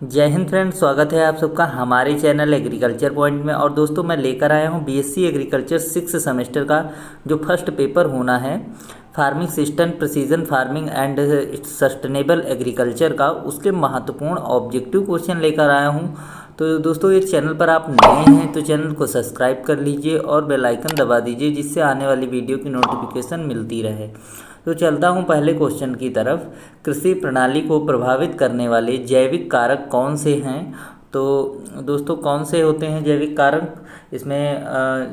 जय हिंद फ्रेंड्स, स्वागत है आप सबका हमारे चैनल एग्रीकल्चर पॉइंट में। और दोस्तों मैं लेकर आया हूं बीएससी एग्रीकल्चर 6 सेमेस्टर का जो फर्स्ट पेपर होना है farming system precision farming and sustainable agriculture का, उसके महत्वपूर्ण ऑब्जेक्टिव क्वेश्चन लेकर आया हूं। तो दोस्तों इस चैनल पर आप नए हैं तो चैनल को सब्सक्राइब कर लीजिए और बेल आइकन दबा दीजिए, जिससे आने वाली वीडियो की नोटिफिकेशन मिलती रहे। तो चलता हूँ पहले क्वेश्चन की तरफ। कृषि प्रणाली को प्रभावित करने वाले जैविक कारक कौन से हैं? तो दोस्तों कौन से होते हैं जैविक कारक? इसमें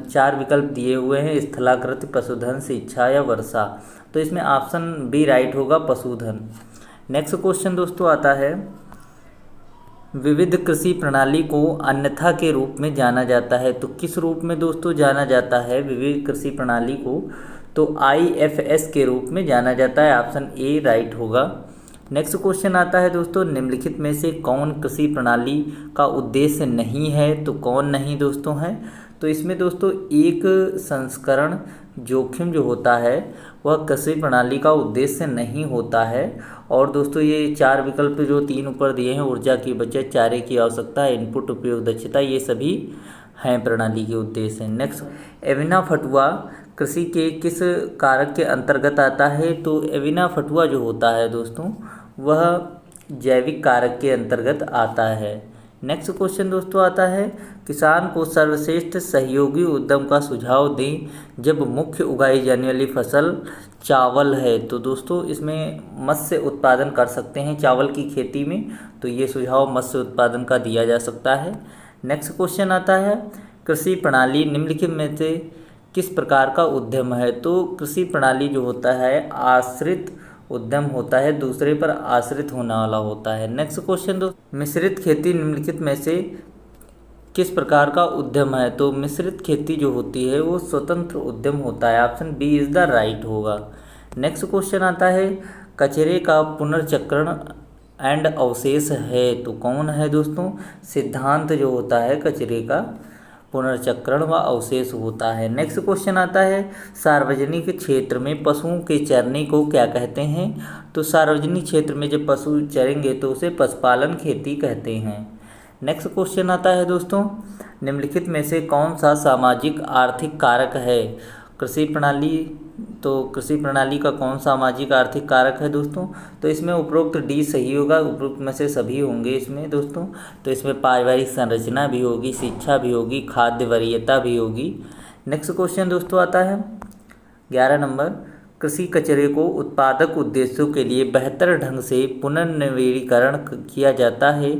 4 विकल्प दिए हुए हैं, स्थलाकृति, पशुधन, शिक्षा या वर्षा। तो इसमें ऑप्शन बी राइट होगा, पशुधन। नेक्स्ट क्वेश्चन दोस्तों आता है, विविध कृषि प्रणाली को अन्यथा के रूप में जाना जाता है। तो किस रूप में दोस्तों जाना जाता है विविध कृषि प्रणाली को? तो IFS के रूप में जाना जाता है। ऑप्शन ए राइट होगा। नेक्स्ट क्वेश्चन आता है दोस्तों, निम्नलिखित में से कौन कृषि प्रणाली का उद्देश्य नहीं है? तो कौन नहीं दोस्तों है? तो इसमें दोस्तों एक संस्करण जोखिम जो होता है वह कृषि प्रणाली का उद्देश्य नहीं होता है। और दोस्तों ये 4 विकल्प जो 3 ऊपर दिए हैं, ऊर्जा की बचत, चारे की आवश्यकता, इनपुट उपयोग दक्षता, ये सभी हैं प्रणाली के उद्देश्य। नेक्स्ट, एविना फटुआ कृषि के किस कारक के अंतर्गत आता है? तो एविना फटुआ जो होता है दोस्तों वह जैविक कारक के अंतर्गत आता है। नेक्स्ट क्वेश्चन दोस्तों आता है, किसान को सर्वश्रेष्ठ सहयोगी उद्यम का सुझाव दें जब मुख्य उगाई जाने वाली फसल चावल है। तो दोस्तों इसमें मत्स्य उत्पादन कर सकते हैं चावल की खेती में, तो ये सुझाव मत्स्य उत्पादन का दिया जा सकता है। नेक्स्ट क्वेश्चन आता है, कृषि प्रणाली निम्नलिखित में से किस प्रकार का उद्यम है? तो कृषि प्रणाली जो होता है आश्रित उद्यम होता है, दूसरे पर आश्रित होने वाला होता है। नेक्स्ट क्वेश्चन दोस्तों, मिश्रित खेती निम्नलिखित में से किस प्रकार का उद्यम है? तो मिश्रित खेती जो होती है वो स्वतंत्र उद्यम होता है। Option B is the right होगा। नेक्स्ट क्वेश्चन आता है, कचरे का पुनर्चक्रण एंड अवशेष है। तो कौन है दोस्तों? सिद्धांत जो होता है कचरे का पुनर्चक्रण व अवशेष होता है। नेक्स्ट क्वेश्चन आता है, सार्वजनिक क्षेत्र में पशुओं के चरने को क्या कहते हैं? तो सार्वजनिक क्षेत्र में जब पशु चरेंगे तो उसे पशुपालन खेती कहते हैं। नेक्स्ट क्वेश्चन आता है दोस्तों, निम्नलिखित में से कौन सा सामाजिक आर्थिक कारक है कृषि प्रणाली? तो कृषि प्रणाली का कौन सामाजिक आर्थिक कारक है दोस्तों? तो इसमें उपरोक्त डी सही होगा, उपरोक्त में से सभी होंगे इसमें दोस्तों। तो इसमें पारिवारिक संरचना भी होगी, शिक्षा भी होगी, खाद्य वरीयता भी होगी। नेक्स्ट क्वेश्चन दोस्तों आता है 11 नंबर, कृषि कचरे को उत्पादक उद्देश्यों के लिए बेहतर ढंग से पुनर्नवीनीकरण किया जाता है,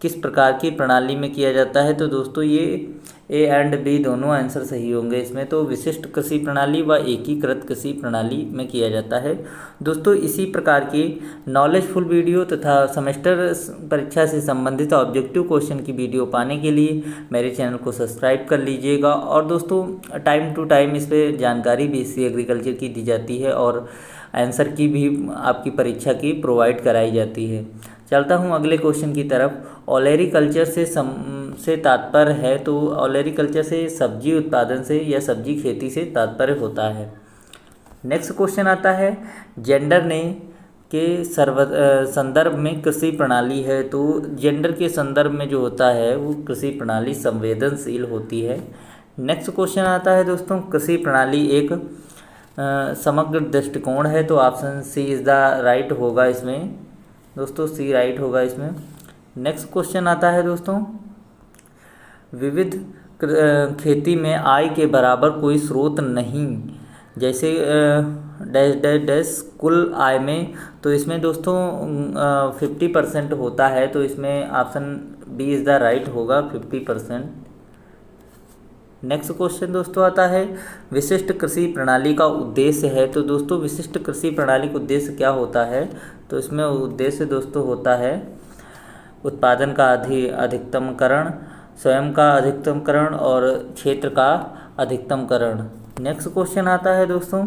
किस प्रकार की प्रणाली में किया जाता है? तो दोस्तों ये ए एंड बी दोनों आंसर सही होंगे इसमें। तो विशिष्ट कृषि प्रणाली व एकीकृत कृषि प्रणाली में किया जाता है। दोस्तों इसी प्रकार की नॉलेजफुल वीडियो तथा सेमेस्टर परीक्षा से संबंधित ऑब्जेक्टिव क्वेश्चन की वीडियो पाने के लिए मेरे चैनल को सब्सक्राइब कर लीजिएगा। और दोस्तों टाइम टू टाइम इस पर जानकारी बीएससी एग्रीकल्चर की दी जाती है और आंसर की भी आपकी परीक्षा की प्रोवाइड कराई जाती है। चलता हूँ अगले क्वेश्चन की तरफ। ओलेरीकल्चर से तात्पर्य है? तो ओलेरीकल्चर से सब्जी उत्पादन से या सब्जी खेती से तात्पर्य होता है। नेक्स्ट क्वेश्चन आता है, जेंडर ने के संदर्भ में कृषि प्रणाली है। तो जेंडर के संदर्भ में जो होता है वो कृषि प्रणाली संवेदनशील होती है। नेक्स्ट क्वेश्चन आता है दोस्तों, कृषि प्रणाली एक समग्र दृष्टिकोण है। तो option C is the right होगा इसमें दोस्तों, सी राइट होगा इसमें। नेक्स्ट क्वेश्चन आता है दोस्तों, विविध खेती में आय के बराबर कोई स्रोत नहीं, जैसे डैश डैश डैश कुल आय में। तो इसमें दोस्तों 50% होता है, तो इसमें option B is the right होगा, 50%। नेक्स्ट क्वेश्चन दोस्तों आता है, विशिष्ट कृषि प्रणाली का उद्देश्य है। तो दोस्तों विशिष्ट कृषि प्रणाली का उद्देश्य क्या होता है? तो इसमें उद्देश्य दोस्तों होता है उत्पादन का अधिकतमकरण, स्वयं का अधिकतमकरण और क्षेत्र का अधिकतमकरण। नेक्स्ट क्वेश्चन आता है दोस्तों,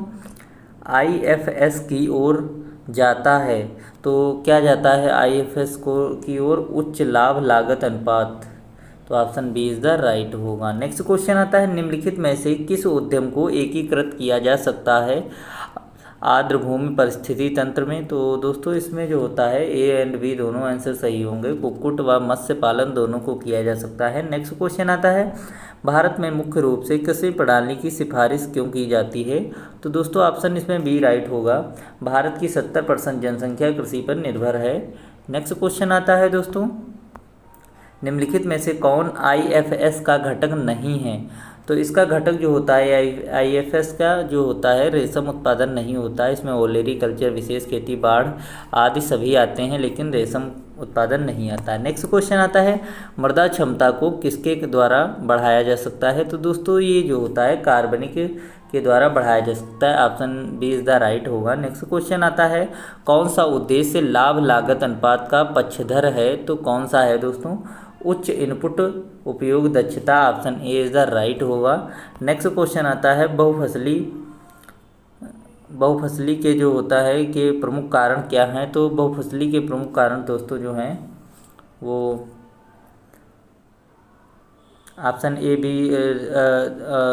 IFS की ओर जाता है। तो क्या जाता है IFS की ओर? उच्च लाभ लागत अनुपात। तो option B is the right होगा। नेक्स्ट क्वेश्चन आता है, निम्नलिखित में से किस उद्यम को एकीकृत किया जा सकता है? आर्द्र भूमि परिस्थिति तंत्र में। तो दोस्तों इसमें जो होता है ए एंड बी दोनों आंसर सही होंगे। कुक्कुट व मत्स्य पालन दोनों को किया जा सकता है। नेक्स्ट क्वेश्चन आता है, भारत में मुख्य रूप से कृषि प्रणाली की सिफारिश क्यों की जाती है? तो दोस्तों ऑप्शन इसमें बी राइट होगा। भारत की 70% जनसंख्या कृषि पर निर्भर है। नेक्स्ट क्वेश्चन आता है दोस्तों, निम्नलिखित में से कौन IFS का घटक नहीं है? तो इसका घटक जो होता है IFS का जो होता है रेशम उत्पादन नहीं होता है। इसमें ओलेरी कल्चर, विशेष खेती, बाढ़ आदि सभी आते हैं, लेकिन रेशम उत्पादन नहीं आता है। नेक्स्ट क्वेश्चन आता है, मृदा क्षमता को किसके द्वारा बढ़ाया जा सकता है? तो दोस्तों ये जो होता है कार्बनिक के द्वारा बढ़ाया जा सकता है। Option B is the right होगा। नेक्स्ट क्वेश्चन आता है, कौन सा उद्देश्य लाभ लागत अनुपात का पक्षधर है? तो कौन सा है दोस्तों? उच्च इनपुट उपयोग दक्षता। Option A is the right होगा। नेक्स्ट क्वेश्चन आता है, बहुफसली के जो होता है कि प्रमुख कारण क्या हैं? तो बहुफसली के प्रमुख कारण दोस्तों जो हैं वो ऑप्शन ए बी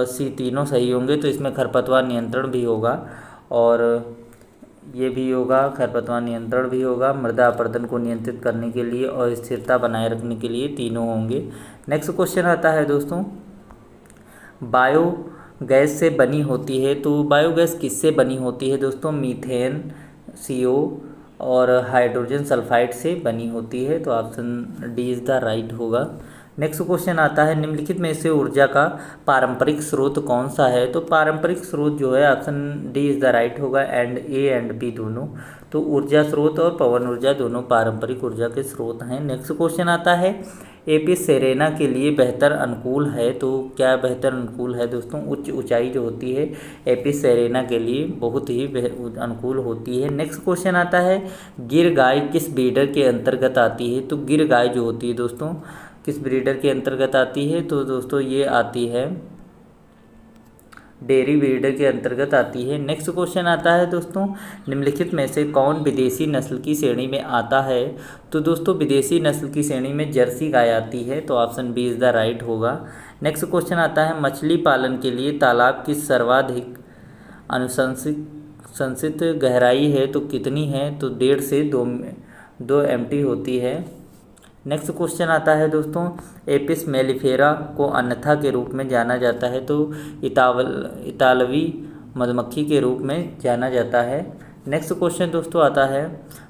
सी तीनों सही होंगे। तो इसमें खरपतवार नियंत्रण भी होगा और ये भी होगा, खरपतवार नियंत्रण भी होगा, मृदा अपरदन को नियंत्रित करने के लिए और स्थिरता बनाए रखने के लिए तीनों होंगे। नेक्स्ट क्वेश्चन आता है दोस्तों, बायोगैस से बनी होती है। तो बायोगैस किससे बनी होती है दोस्तों? मीथेन, CO और हाइड्रोजन सल्फाइड से बनी होती है। तो option D is the right होगा। नेक्स्ट क्वेश्चन आता है, निम्नलिखित में से ऊर्जा का पारंपरिक स्रोत कौन सा है? तो पारंपरिक स्रोत जो है option D is the right होगा। एंड ए एंड बी दोनों, तो ऊर्जा स्रोत और पवन ऊर्जा दोनों पारंपरिक ऊर्जा के स्रोत हैं। नेक्स्ट क्वेश्चन आता है, एपिस सेरेना के लिए बेहतर अनुकूल है। तो क्या बेहतर अनुकूल है दोस्तों? उच्च ऊंचाई जो होती है एपिस सेरेना के लिए बहुत ही अनुकूल होती है। नेक्स्ट क्वेश्चन आता है, गिर गाय किस ब्रीडर के अंतर्गत आती है? तो गिर गाय जो होती है दोस्तों किस ब्रीडर के अंतर्गत आती है? तो दोस्तों ये आती है डेयरी ब्रीडर के अंतर्गत आती है। नेक्स्ट क्वेश्चन आता है दोस्तों, निम्नलिखित में से कौन विदेशी नस्ल की श्रेणी में आता है? तो दोस्तों विदेशी नस्ल की श्रेणी में जर्सी गाय आती है। तो option B is the right होगा। नेक्स्ट क्वेश्चन आता है, मछली पालन के लिए तालाब की सर्वाधिक अनुशंसित गहराई है तो कितनी है? तो 1.5 से 2 MT होती है। नेक्स्ट क्वेश्चन आता है दोस्तों, एपिस मेलिफेरा को अन्यथा के रूप में जाना जाता है। तो इतालवी मधुमक्खी के रूप में जाना जाता है। नेक्स्ट क्वेश्चन दोस्तों आता है,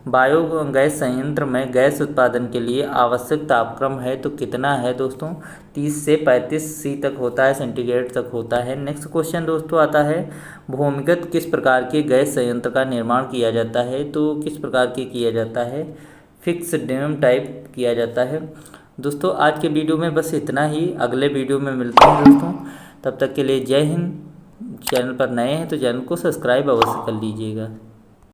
बायोगैस संयंत्र में गैस उत्पादन के लिए आवश्यक तापक्रम है तो कितना है दोस्तों? 30 से 35 C तक होता है, सेंटीग्रेड तक होता है। नेक्स्ट क्वेश्चन दोस्तों आता है, भूमिगत किस प्रकार के गैस संयंत्र का निर्माण किया जाता है? तो किस प्रकार के किया जाता है? फिक्स डैम टाइप किया जाता है। दोस्तों आज के वीडियो में बस इतना ही, अगले वीडियो में मिलते हैं दोस्तों। तब तक के लिए जय हिंद। चैनल पर नए हैं तो चैनल को सब्सक्राइब अवश्य कर लीजिएगा।